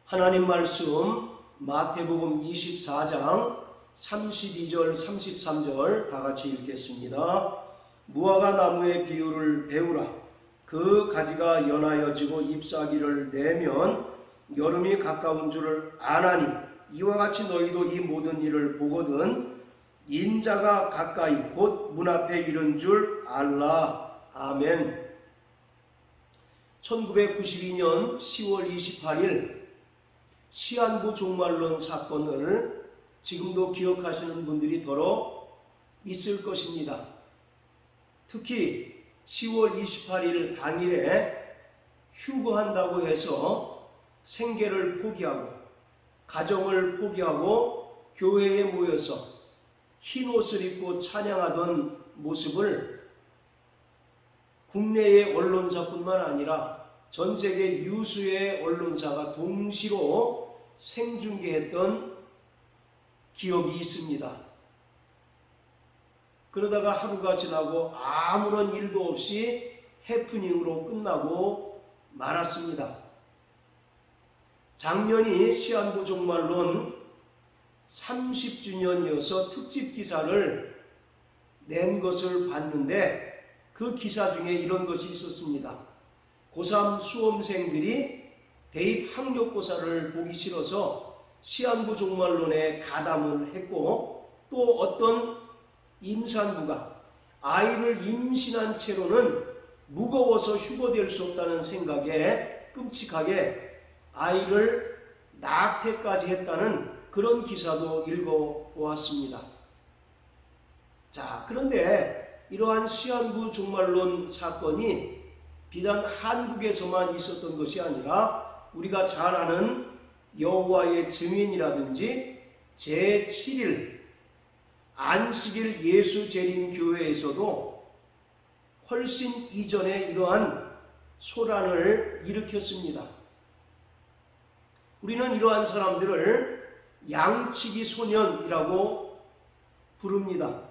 하나님 말씀 마태복음 24장 32절 33절 다 같이 읽겠습니다. 무화과 나무의 비유를 배우라. 그 가지가 연하여지고 잎사귀를 내면 여름이 가까운 줄을 아나니 이와 같이 너희도 이 모든 일을 보거든 인자가 가까이 곧 문 앞에 이른 줄 알라. 아멘. 1992년 10월 28일 시한부 종말론 사건을 지금도 기억하시는 분들이 더러 있을 것입니다. 특히 10월 28일 당일에 휴거한다고 해서 생계를 포기하고 가정을 포기하고 교회에 모여서 흰 옷을 입고 찬양하던 모습을 국내의 언론사뿐만 아니라 전 세계 유수의 언론사가 동시로 생중계했던 기억이 있습니다. 그러다가 하루가 지나고 아무런 일도 없이 해프닝으로 끝나고 말았습니다. 작년이 시한부 종말론 30주년이어서 특집 기사를 낸 것을 봤는데 그 기사 중에 이런 것이 있었습니다. 고3 수험생들이 대입 학력고사를 보기 싫어서 시한부 종말론에 가담을 했고, 또 어떤 임산부가 아이를 임신한 채로는 무거워서 휴거될 수 없다는 생각에 끔찍하게 아이를 낙태까지 했다는 그런 기사도 읽어보았습니다. 자, 그런데 이러한 시한부 종말론 사건이 비단 한국에서만 있었던 것이 아니라 우리가 잘 아는 여호와의 증인이라든지 제7일 안식일 예수 재림 교회에서도 훨씬 이전에 이러한 소란을 일으켰습니다. 우리는 이러한 사람들을 양치기 소년이라고 부릅니다.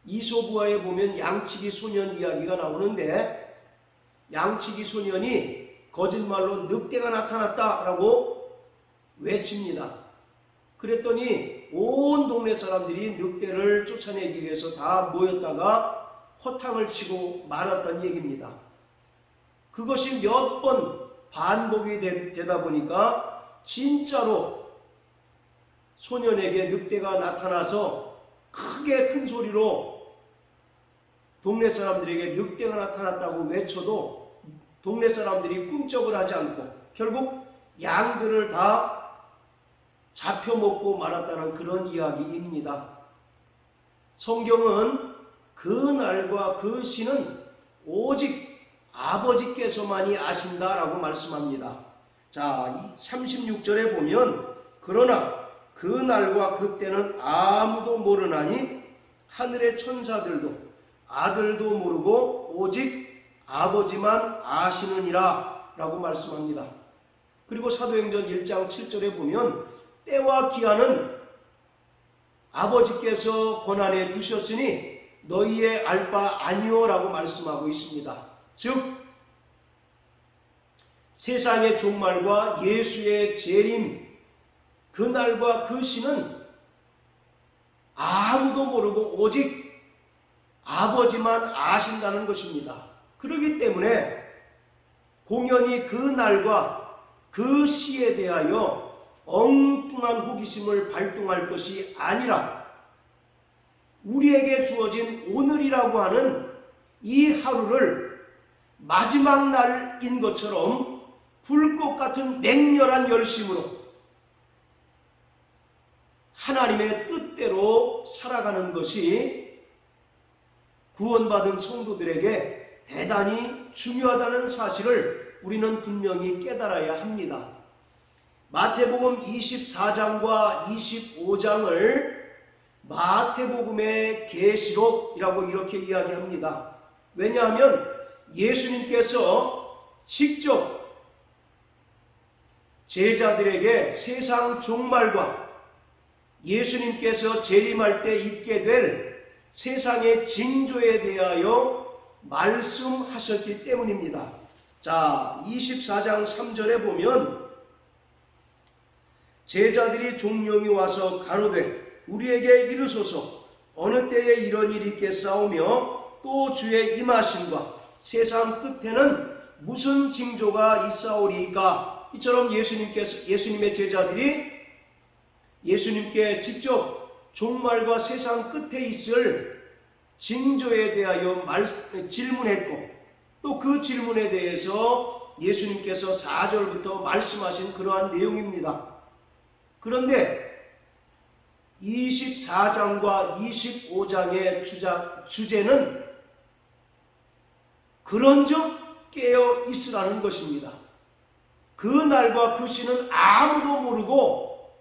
이솝우화에 보면 양치기 소년 이야기가 나오는데, 양치기 소년이 거짓말로 늑대가 나타났다라고 외칩니다. 그랬더니 온 동네 사람들이 늑대를 쫓아내기 위해서 다 모였다가 허탕을 치고 말았다는 얘기입니다. 그것이 몇 번 반복이 되다 보니까 진짜로 소년에게 늑대가 나타나서 크게 큰 소리로 동네 사람들에게 늑대가 나타났다고 외쳐도 동네 사람들이 꿈쩍을 하지 않고 결국 양들을 다 잡혀먹고 말았다는 그런 이야기입니다. 성경은 그 날과 그 시는 오직 아버지께서만이 아신다라고 말씀합니다. 자, 36절에 보면 그러나 그 날과 그 때는 아무도 모르나니 하늘의 천사들도 아들도 모르고 오직 아버지만 아시느니라 라고 말씀합니다. 그리고 사도행전 1장 7절에 보면 때와 기한은 아버지께서 권한에 두셨으니 너희의 알 바 아니오 라고 말씀하고 있습니다. 즉 세상의 종말과 예수의 재림 그날과 그 시는 아무도 모르고 오직 아버지만 아신다는 것입니다. 그렇기 때문에 공연히 그 날과 그 시에 대하여 엉뚱한 호기심을 발동할 것이 아니라 우리에게 주어진 오늘이라고 하는 이 하루를 마지막 날인 것처럼 불꽃 같은 맹렬한 열심으로 하나님의 뜻대로 살아가는 것이 구원받은 성도들에게 대단히 중요하다는 사실을 우리는 분명히 깨달아야 합니다. 마태복음 24장과 25장을 마태복음의 계시록이라고 이렇게 이야기합니다. 왜냐하면 예수님께서 직접 제자들에게 세상 종말과 예수님께서 재림할 때 있게 될 세상의 징조에 대하여 말씀하셨기 때문입니다. 자, 24장 3절에 보면 제자들이 종령이 와서 가로되 우리에게 이르소서 어느 때에 이런 일이 있겠사오며 또 주의 임하심과 세상 끝에는 무슨 징조가 있사오리이까. 이처럼 예수님의 제자들이 예수님께 직접 종말과 세상 끝에 있을 징조에 대하여 질문했고, 또 그 질문에 대해서 예수님께서 4절부터 말씀하신 그러한 내용입니다. 그런데 24장과 25장의 주제는 그런즉 깨어 있으라는 것입니다. 그 날과 그 시는 아무도 모르고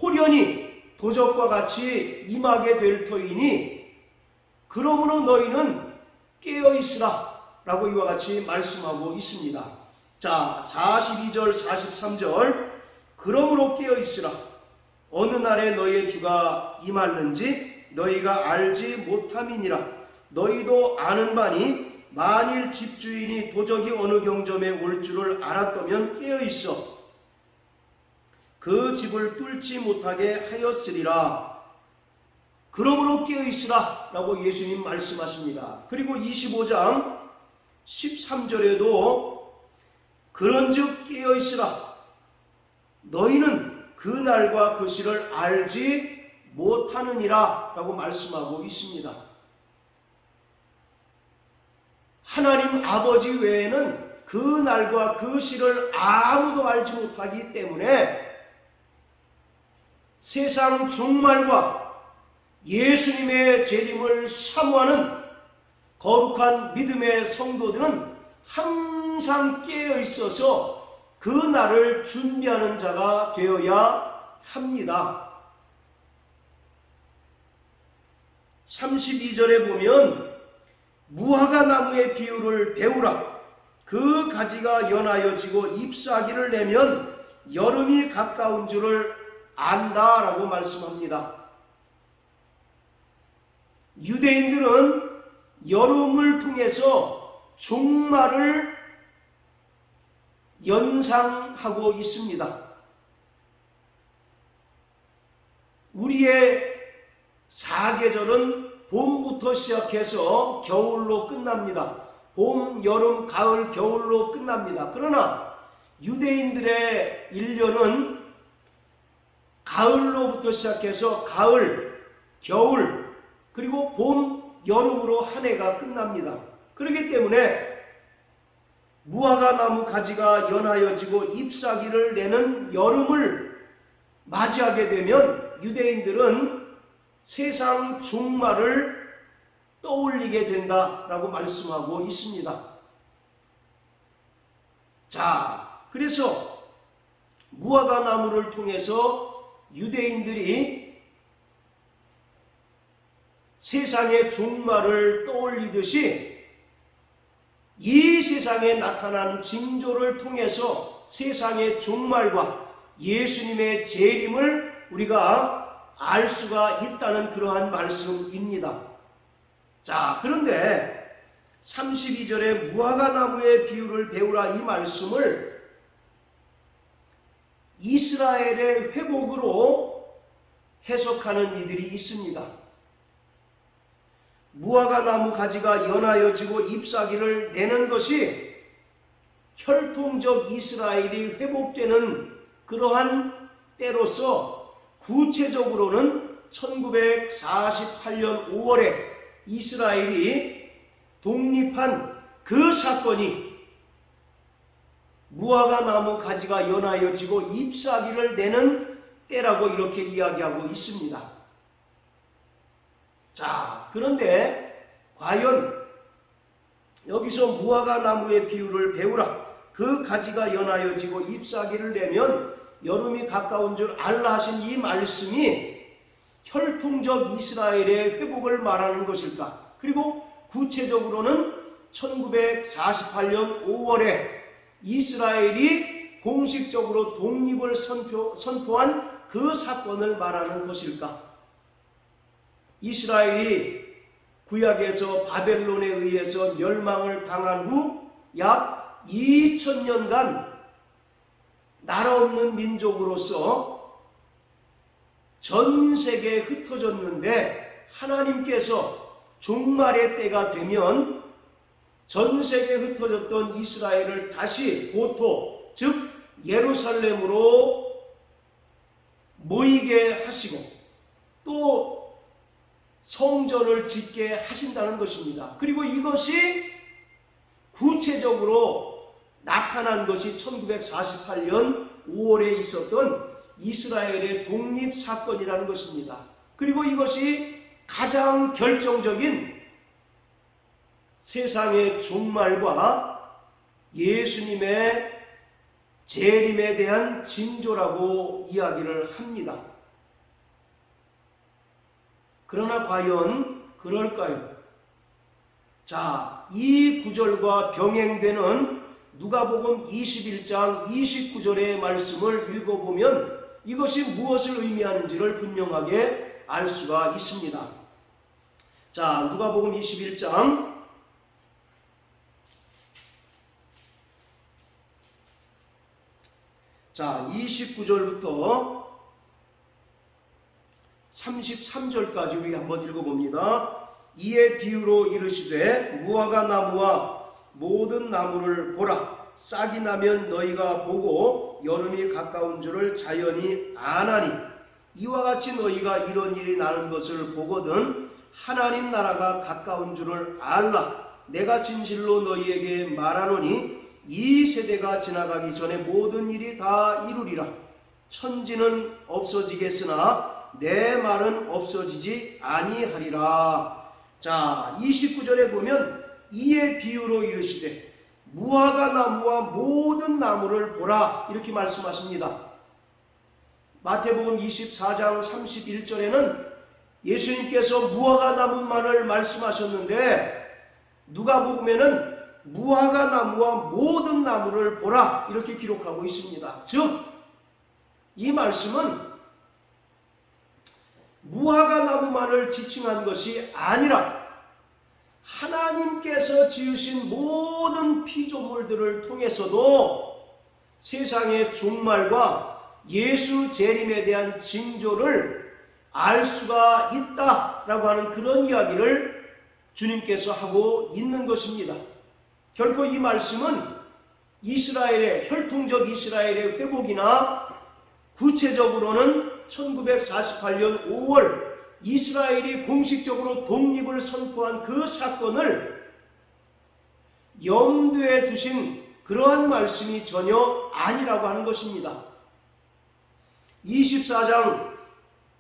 호련히 도적과 같이 임하게 될 터이니 그러므로 너희는 깨어 있으라 라고 이와 같이 말씀하고 있습니다. 자, 42절 43절 그러므로 깨어 있으라. 어느 날에 너희의 주가 임할는지 너희가 알지 못함이니라. 너희도 아는 바니 만일 집주인이 도적이 어느 경점에 올 줄을 알았다면 깨어 있어 그 집을 뚫지 못하게 하였으리라. 그러므로 깨어 있으라 라고 예수님 말씀하십니다. 그리고 25장 13절에도 그런즉 깨어 있으라. 너희는 그 날과 그 시를 알지 못하느니라 라고 말씀하고 있습니다. 하나님 아버지 외에는 그 날과 그 시를 아무도 알지 못하기 때문에 세상 종말과 예수님의 재림을 사모하는 거룩한 믿음의 성도들은 항상 깨어 있어서 그 날을 준비하는 자가 되어야 합니다. 32절에 보면 무화과 나무의 비유를 배우라. 그 가지가 연하여지고 잎사귀를 내면 여름이 가까운 줄을 안다라고 말씀합니다. 유대인들은 여름을 통해서 종말을 연상하고 있습니다. 우리의 사계절은 봄부터 시작해서 겨울로 끝납니다. 봄, 여름, 가을, 겨울로 끝납니다. 그러나 유대인들의 1년은 가을로부터 시작해서 가을, 겨울, 그리고 봄, 여름으로 한 해가 끝납니다. 그렇기 때문에 무화과 나무 가지가 연하여지고 잎사귀를 내는 여름을 맞이하게 되면 유대인들은 세상 종말을 떠올리게 된다라고 말씀하고 있습니다. 자, 그래서 무화과 나무를 통해서 유대인들이 세상의 종말을 떠올리듯이 이 세상에 나타난 징조를 통해서 세상의 종말과 예수님의 재림을 우리가 알 수가 있다는 그러한 말씀입니다. 자, 그런데 32절에 무화과 나무의 비유를 배우라 이 말씀을 이스라엘의 회복으로 해석하는 이들이 있습니다. 무화과 나무 가지가 연하여지고 잎사귀를 내는 것이 혈통적 이스라엘이 회복되는 그러한 때로서 구체적으로는 1948년 5월에 이스라엘이 독립한 그 사건이 무화과 나무 가지가 연하여지고 잎사귀를 내는 때라고 이렇게 이야기하고 있습니다. 자, 그런데 과연 여기서 무화과 나무의 비유를 배우라. 그 가지가 연하여지고 잎사귀를 내면 여름이 가까운 줄 알라 하신 이 말씀이 혈통적 이스라엘의 회복을 말하는 것일까? 그리고 구체적으로는 1948년 5월에 이스라엘이 공식적으로 독립을 선포한 그 사건을 말하는 것일까? 이스라엘이 구약에서 바벨론에 의해서 멸망을 당한 후 약 2000년간 나라 없는 민족으로서 전 세계에 흩어졌는데 하나님께서 종말의 때가 되면 전 세계에 흩어졌던 이스라엘을 다시 고토, 즉 예루살렘으로 모이게 하시고 또 성전을 짓게 하신다는 것입니다. 그리고 이것이 구체적으로 나타난 것이 1948년 5월에 있었던 이스라엘의 독립사건이라는 것입니다. 그리고 이것이 가장 결정적인 세상의 종말과 예수님의 재림에 대한 징조라고 이야기를 합니다. 그러나 과연 그럴까요? 자, 이 구절과 병행되는 누가복음 21장 29절의 말씀을 읽어보면 이것이 무엇을 의미하는지를 분명하게 알 수가 있습니다. 자, 누가복음 21장 29절부터 33절까지 우리 한번 읽어봅니다. 이에 비유로 이르시되 무화과 나무와 모든 나무를 보라. 싹이 나면 너희가 보고 여름이 가까운 줄을 자연히 아나니 이와 같이 너희가 이런 일이 나는 것을 보거든 하나님 나라가 가까운 줄을 알라. 내가 진실로 너희에게 말하노니 이 세대가 지나가기 전에 모든 일이 다 이루리라. 천지는 없어지겠으나 내 말은 없어지지 아니하리라. 자, 29절에 보면 이에 비유로 이르시되 무화과 나무와 모든 나무를 보라 이렇게 말씀하십니다. 마태복음 24장 31절에는 예수님께서 무화과 나무만을 말씀하셨는데 누가복음에는 무화과 나무와 모든 나무를 보라 이렇게 기록하고 있습니다. 즉, 이 말씀은 무화과 나무만을 지칭한 것이 아니라 하나님께서 지으신 모든 피조물들을 통해서도 세상의 종말과 예수 재림에 대한 징조를 알 수가 있다라고 하는 그런 이야기를 주님께서 하고 있는 것입니다. 결코 이 말씀은 이스라엘의 혈통적 이스라엘의 회복이나 구체적으로는 1948년 5월 이스라엘이 공식적으로 독립을 선포한 그 사건을 염두에 두신 그러한 말씀이 전혀 아니라고 하는 것입니다. 24장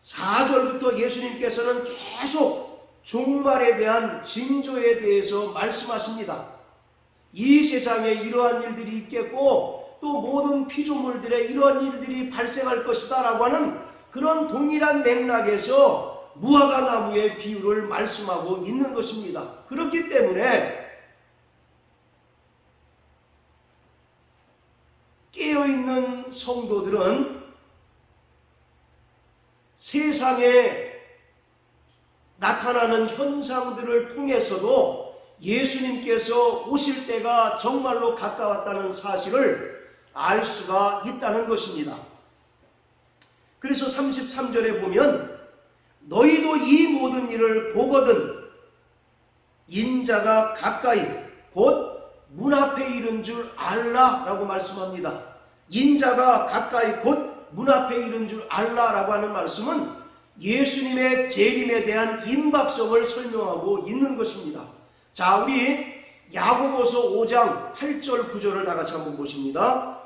4절부터 예수님께서는 계속 종말에 대한 징조에 대해서 말씀하십니다. 이 세상에 이러한 일들이 있겠고 또 모든 피조물들의 이러한 일들이 발생할 것이다 라고 하는 그런 동일한 맥락에서 무화과 나무의 비유를 말씀하고 있는 것입니다. 그렇기 때문에 깨어있는 성도들은 세상에 나타나는 현상들을 통해서도 예수님께서 오실 때가 정말로 가까웠다는 사실을 알 수가 있다는 것입니다. 그래서 33절에 보면 너희도 이 모든 일을 보거든 인자가 가까이 곧 문 앞에 이른 줄 알라 라고 말씀합니다. 인자가 가까이 곧 문 앞에 이른 줄 알라 라고 하는 말씀은 예수님의 재림에 대한 임박성을 설명하고 있는 것입니다. 자, 우리 야고보서 5장 8절 9절을 다 같이 한번 보십니다.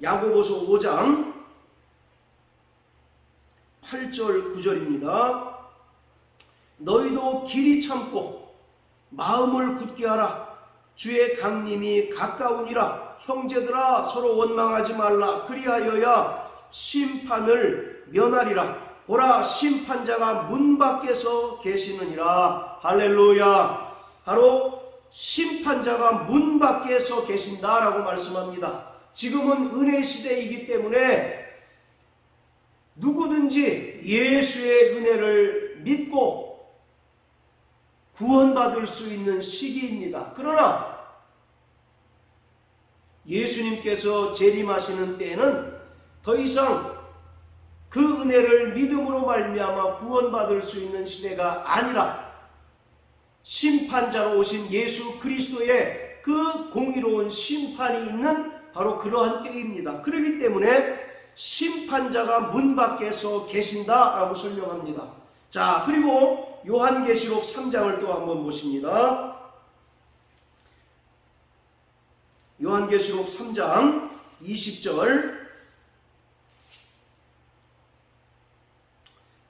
야고보서 5장 8절 9절입니다. 너희도 길이 참고 마음을 굳게 하라. 주의 강림이 가까우니라. 형제들아 서로 원망하지 말라. 그리하여야 심판을 면하리라. 보라 심판자가 문 밖에서 계시느니라. 할렐루야. 바로 심판자가 문 밖에서 계신다라고 말씀합니다. 지금은 은혜 시대이기 때문에 누구든지 예수의 은혜를 믿고 구원받을 수 있는 시기입니다. 그러나 예수님께서 재림하시는 때에는 더 이상 그 은혜를 믿음으로 말미암아 구원받을 수 있는 시대가 아니라 심판자로 오신 예수 그리스도의 그 공의로운 심판이 있는 바로 그러한 때입니다. 그렇기 때문에 심판자가 문 밖에서 계신다라고 설명합니다. 자, 그리고 요한계시록 3장을 또 한번 보십니다. 요한계시록 3장 20절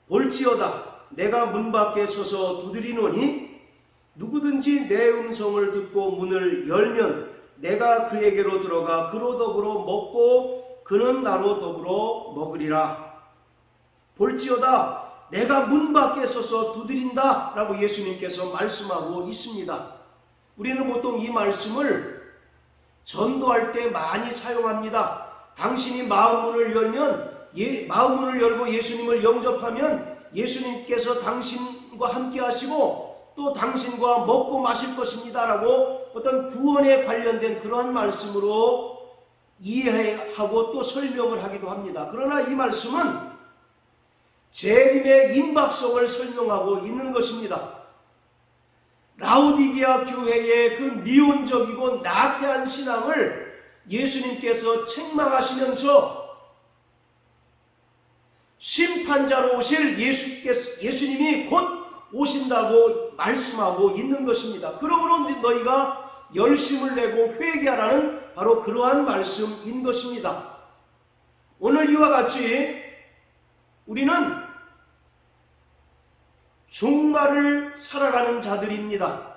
볼지어다 내가 문 밖에 서서 두드리노니 누구든지 내 음성을 듣고 문을 열면 내가 그에게로 들어가 그로 더불어 먹고 그는 나로 더불어 먹으리라. 볼지어다 내가 문 밖에 서서 두드린다 라고 예수님께서 말씀하고 있습니다. 우리는 보통 이 말씀을 전도할 때 많이 사용합니다. 당신이 마음문을 열고 예수님을 영접하면 예수님께서 당신과 함께 하시고 또 당신과 먹고 마실 것입니다 라고 어떤 구원에 관련된 그러한 말씀으로 이해하고 또 설명을 하기도 합니다. 그러나 이 말씀은 재림의 임박성을 설명하고 있는 것입니다. 라오디게아 교회의 그 미온적이고 나태한 신앙을 예수님께서 책망하시면서 심판자로 오실 예수님이 곧 오신다고 말씀하고 있는 것입니다. 그러므로 너희가 열심을 내고 회개하라는 바로 그러한 말씀인 것입니다. 오늘 이와 같이 우리는 종말을 살아가는 자들입니다.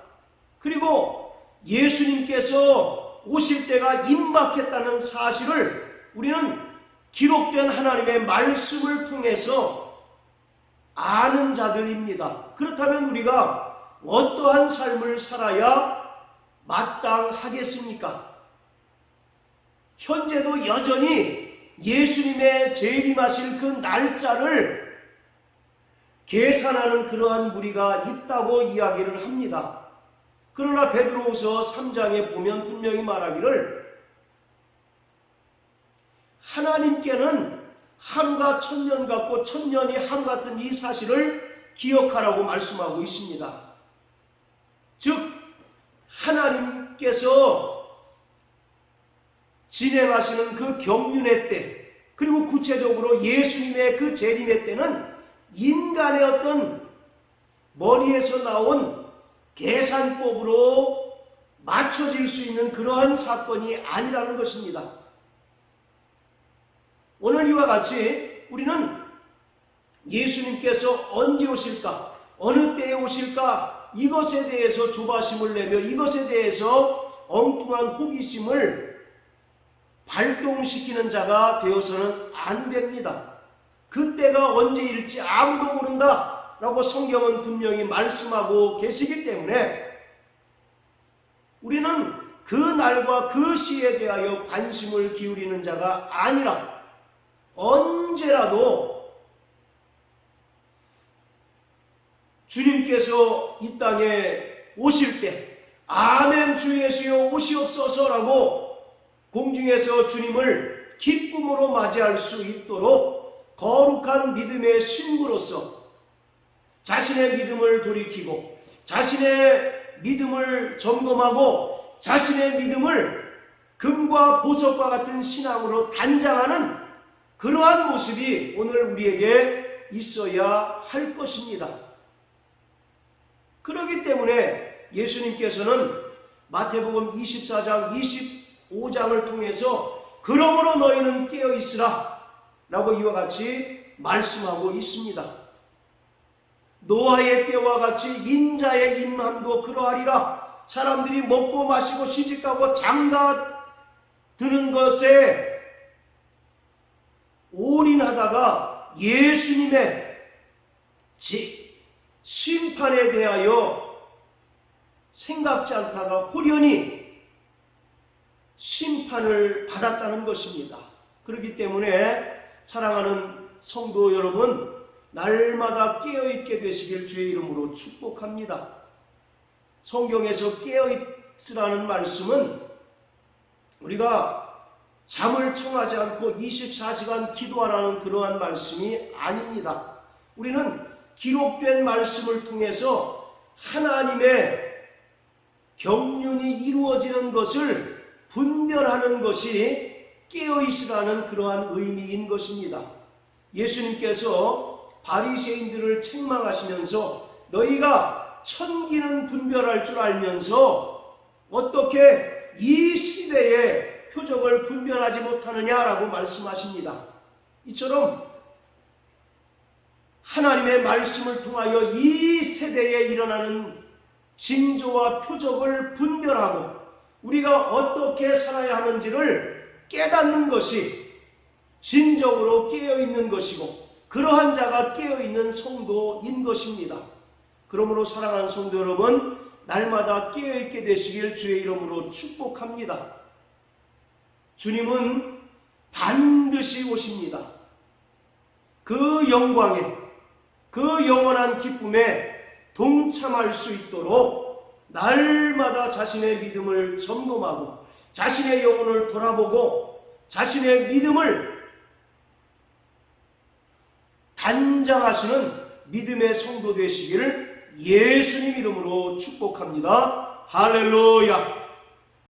그리고 예수님께서 오실 때가 임박했다는 사실을 우리는 기록된 하나님의 말씀을 통해서 아는 자들입니다. 그렇다면 우리가 어떠한 삶을 살아야 마땅하겠습니까? 현재도 여전히 예수님의 재림하실 그 날짜를 계산하는 그러한 무리가 있다고 이야기를 합니다. 그러나 베드로후서 3장에 보면 분명히 말하기를 하나님께는 하루가 천년 같고 천년이 하루 같은 이 사실을 기억하라고 말씀하고 있습니다. 즉 하나님께서 진행하시는 그 경륜의 때, 그리고 구체적으로 예수님의 그 재림의 때는 인간의 어떤 머리에서 나온 계산법으로 맞춰질 수 있는 그러한 사건이 아니라는 것입니다. 오늘 이와 같이 우리는 예수님께서 언제 오실까, 어느 때에 오실까, 이것에 대해서 조바심을 내며 이것에 대해서 엉뚱한 호기심을 발동시키는 자가 되어서는 안 됩니다. 그때가 언제일지 아무도 모른다 라고 성경은 분명히 말씀하고 계시기 때문에 우리는 그 날과 그 시에 대하여 관심을 기울이는 자가 아니라 언제라도 주님께서 이 땅에 오실 때 아멘 주 예수여 오시옵소서라고 공중에서 주님을 기쁨으로 맞이할 수 있도록 거룩한 믿음의 신부로서 자신의 믿음을 돌이키고 자신의 믿음을 점검하고 자신의 믿음을 금과 보석과 같은 신앙으로 단장하는 그러한 모습이 오늘 우리에게 있어야 할 것입니다. 그렇기 때문에 예수님께서는 마태복음 24장 25장을 통해서 그러므로 너희는 깨어있으라 라고 이와 같이 말씀하고 있습니다. 노아의 때와 같이 인자의 임함도 그러하리라. 사람들이 먹고 마시고 시집가고 장가 드는 것에 올인하다가 예수님의 심판에 대하여 생각지 않다가 홀연히 심판을 받았다는 것입니다. 그렇기 때문에 사랑하는 성도 여러분, 날마다 깨어있게 되시길 주의 이름으로 축복합니다. 성경에서 깨어있으라는 말씀은 우리가 잠을 청하지 않고 24시간 기도하라는 그러한 말씀이 아닙니다. 우리는 기록된 말씀을 통해서 하나님의 경륜이 이루어지는 것을 분별하는 것이 깨어있으라는 그러한 의미인 것입니다. 예수님께서 바리새인들을 책망하시면서 너희가 천기는 분별할 줄 알면서 어떻게 이 시대의 표적을 분별하지 못하느냐라고 말씀하십니다. 이처럼 하나님의 말씀을 통하여 이 세대에 일어나는 징조와 표적을 분별하고 우리가 어떻게 살아야 하는지를 깨닫는 것이 진정으로 깨어있는 것이고 그러한 자가 깨어있는 성도인 것입니다. 그러므로 사랑하는 성도 여러분, 날마다 깨어있게 되시길 주의 이름으로 축복합니다. 주님은 반드시 오십니다. 그 영광에, 그 영원한 기쁨에 동참할 수 있도록 날마다 자신의 믿음을 점검하고 자신의 영혼을 돌아보고 자신의 믿음을 단장하시는 믿음의 성도 되시기를 예수님 이름으로 축복합니다. 할렐루야.